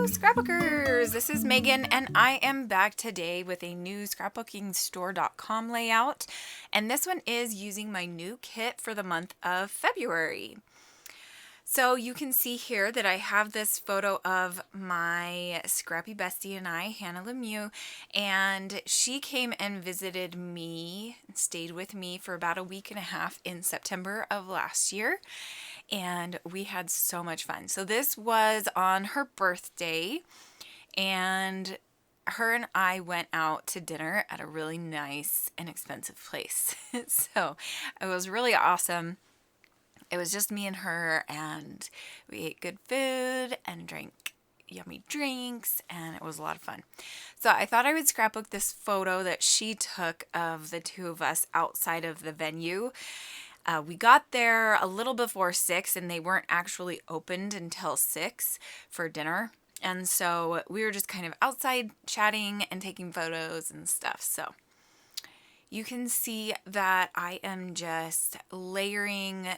Scrapbookers! This is Megan and I am back today with a new scrapbookingstore.com layout, and this one is using my new kit for the month of February. So you can see here that I have this photo of my scrappy bestie and I, Hannah Lemieux, and she came and visited me, stayed with me for about a week and a half in September of last year, and we had so much fun. So this was on her birthday, and her and I went out to dinner at a really nice and expensive place. So it was really awesome. It was just me and her, and we ate good food and drank yummy drinks, and it was a lot of fun. So I thought I would scrapbook this photo that she took of the two of us outside of the venue. We got there a little before 6, and they weren't actually opened until 6 for dinner. And so we were just kind of outside chatting and taking photos and stuff. So you can see that I am just layering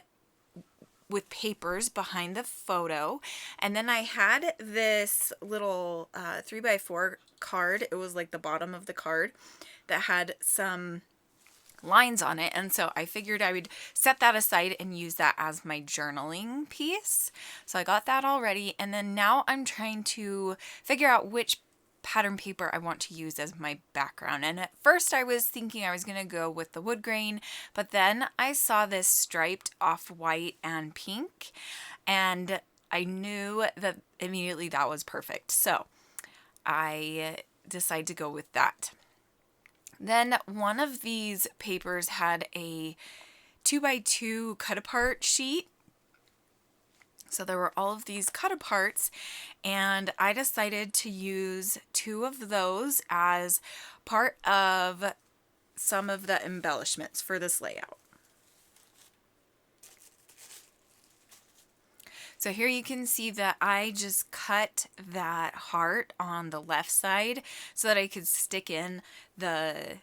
with papers behind the photo, and then I had this little 3x4 card. It was like the bottom of the card that had some lines on it, and so I figured I would set that aside and use that as my journaling piece. So I got that all ready, and then now I'm trying to figure out which pattern paper I want to use as my background. And at first I was thinking I was going to go with the wood grain, but then I saw this striped off-white and pink, and I knew that immediately that was perfect. So I decided to go with that. Then one of these papers had a 2x2 cut apart sheet. So there were all of these cut aparts, and I decided to use 2 of those as part of some of the embellishments for this layout. So here you can see that I just cut that heart on the left side so that I could stick in the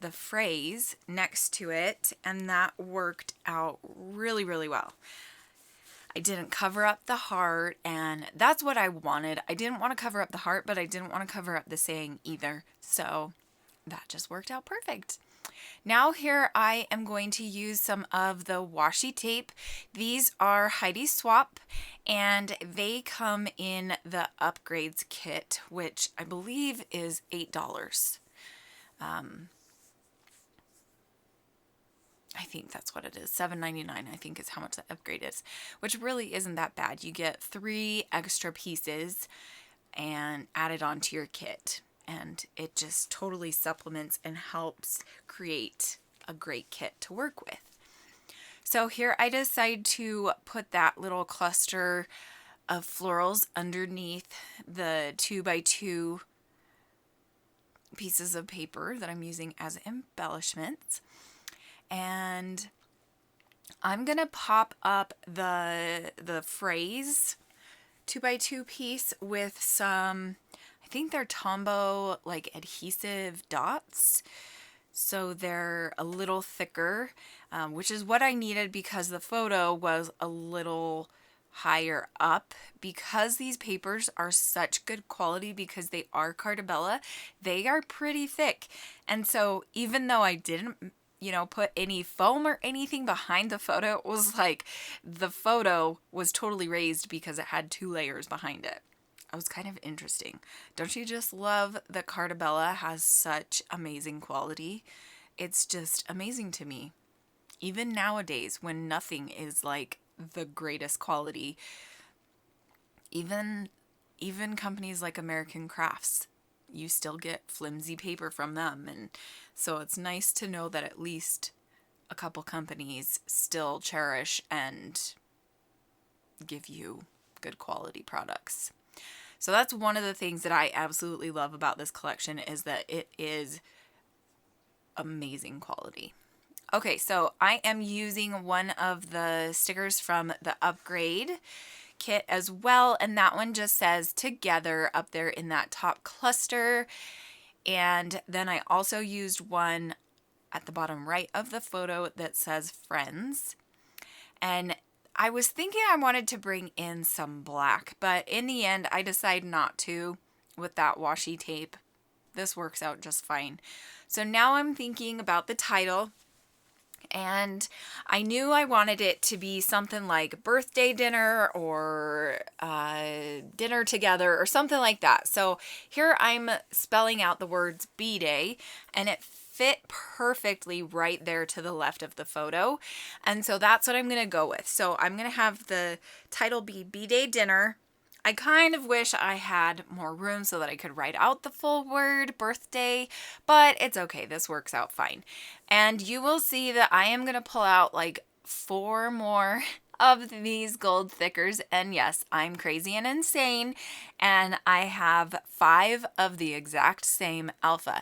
phrase next to it, and that worked out really, really well. I didn't cover up the heart, and that's what I wanted. I didn't want to cover up the heart, but I didn't want to cover up the saying either. So that just worked out perfect. Now here I am going to use some of the washi tape. These are Heidi Swap, and they come in the upgrades kit, which I believe is $8. I think that's what it is. $7.99 I think is how much the upgrade is, which really isn't that bad. You get 3 extra pieces and add it onto your kit, and it just totally supplements and helps create a great kit to work with. So here I decided to put that little cluster of florals underneath the 2x2 pieces of paper that I'm using as embellishments. And I'm gonna pop up the phrase 2x2 piece with some, I think they're Tombow like adhesive dots, so they're a little thicker, which is what I needed because the photo was a little higher up. Because these papers are such good quality, because they are Cartabella, they are pretty thick, and so even though I didn't put any foam or anything behind the photo, it was like the photo was totally raised because it had 2 layers behind it. It was kind of interesting. Don't you just love that Cartabella has such amazing quality? It's just amazing to me. Even nowadays, when nothing is like the greatest quality, even companies like American Crafts, you still get flimsy paper from them, and so it's nice to know that at least a couple companies still cherish and give you good quality products. So that's one of the things that I absolutely love about this collection, is that it is amazing quality. Okay, so I am using one of the stickers from the upgrade kit as well, and that one just says together up there in that top cluster. And then I also used one at the bottom right of the photo that says friends, and I was thinking I wanted to bring in some black, but in the end I decided not to with that washi tape. This works out just fine. So now I'm thinking about the title, and I knew I wanted it to be something like birthday dinner or dinner together or something like that. So here I'm spelling out the words Bday, and it fit perfectly right there to the left of the photo. And so that's what I'm going to go with. So I'm going to have the title be Bday Dinner. I kind of wish I had more room so that I could write out the full word birthday, but it's okay. This works out fine. And you will see that I am going to pull out like 4 more of these gold thickers. And yes, I'm crazy and insane. And I have 5 of the exact same alpha.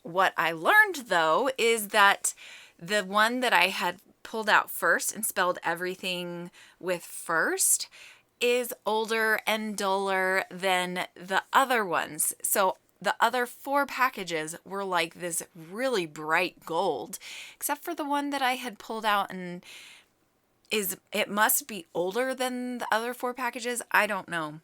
What I learned though is that the one that I had pulled out first and spelled everything with first is older and duller than the other ones. So the other 4 packages were like this really bright gold, except for the one that I had pulled out and it must be older than the other 4 packages. I don't know.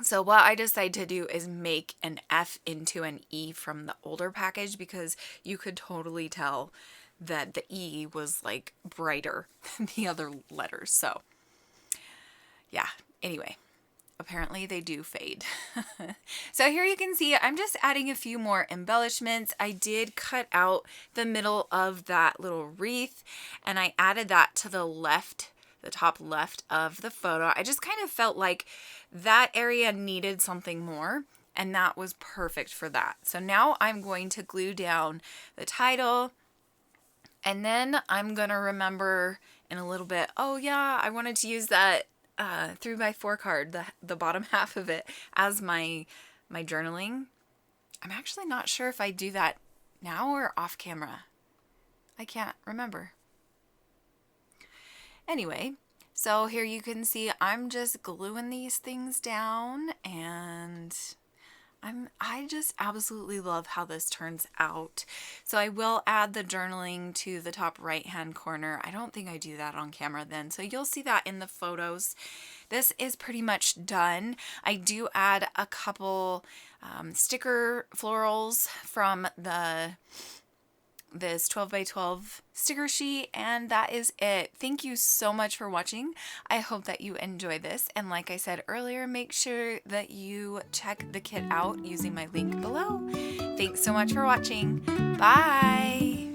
So what I decided to do is make an F into an E from the older package, because you could totally tell that the E was like brighter than the other letters. So yeah, anyway, apparently they do fade. So here you can see I'm just adding a few more embellishments. I did cut out the middle of that little wreath, and I added that to the left, the top left of the photo. I just kind of felt like that area needed something more, and that was perfect for that. So now I'm going to glue down the title, and then I'm going to remember in a little bit, oh yeah, I wanted to use that 3x4 card, the bottom half of it, as my journaling. I'm actually not sure if I do that now or off camera. I can't remember. Anyway, so here you can see I'm just gluing these things down, and I just absolutely love how this turns out. So I will add the journaling to the top right hand corner. I don't think I do that on camera then, so you'll see that in the photos. This is pretty much done. I do add a couple sticker florals from this 12x12 sticker sheet, and that is it. Thank you so much for watching. I hope that you enjoy this, and like I said earlier, make sure that you check the kit out using my link below. Thanks so much for watching. Bye!